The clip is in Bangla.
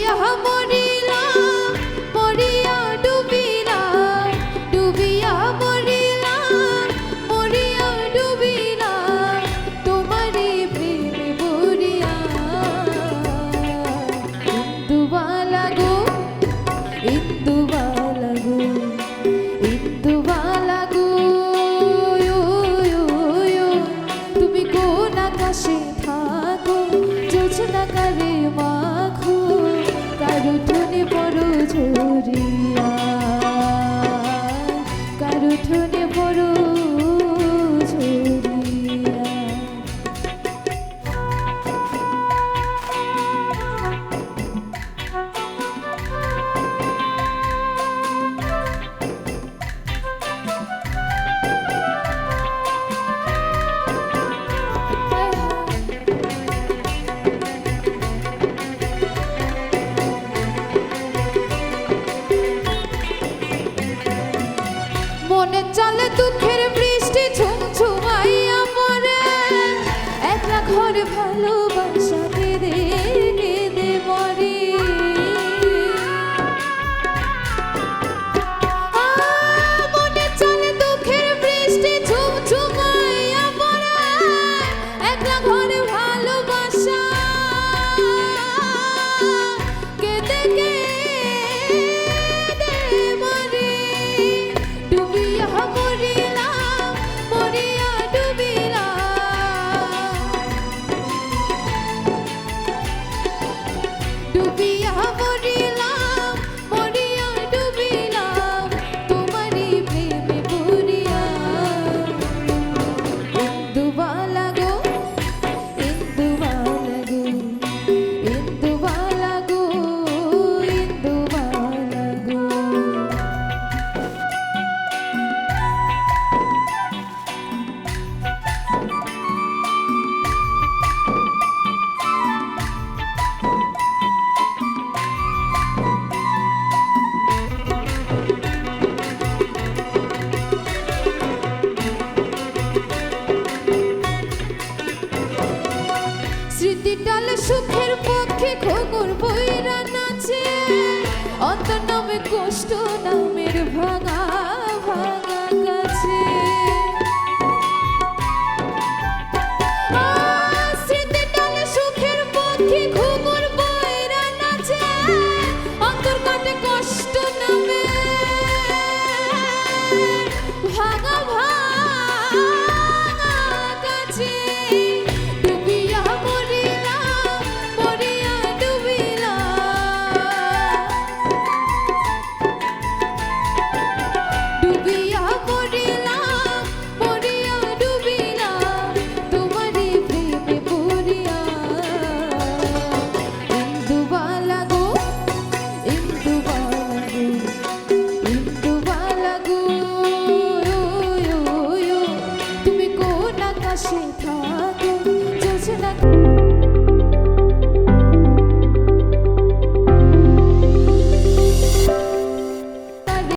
ডুবিয়া মরিলাম মরিয়া ডুবিলাম ডুবিয়া মরিলাম মরিয়া ডুবিলাম তোমারই প্রেমে পড়িয়া ইন্দুবালা গো ইন্দুবালা গো ইন্দুবালা গো তুমি কোন আকাশে থাকো জোছনা কারে মাখো কারো ঠোনে বড় ঝরিয়া কারো ঠোনে বড় ঝরিয়া মনে চলে দুঃখের বৃষ্টি ঝুমঝুমাইয়া পড়ে একলা ঘরে ভালোবাসা কেঁদে কেঁদে মরে মনে চলে দুঃখের বৃষ্টি ঝুমঝুমাইয়া পড়ে একলা ঘরে ভালোবাসা কেঁদে কেঁদে মরে ডুবিয়া মরিলাম মরিয়া ডুবিলাম ডুবিয়া মরিলাম মরিয়া ডুবিলাম তোমারই প্রেমে পড়িয়া ইন্দুবালা গো ইন্দুবালা গো ইন্দুবালা গো ইন্দুবালা গো স্মৃতিটালে সুখের পক্ষে ঘুঙুর বইরা নাচে অন্তর নামে কষ্ট নামের ভাঙা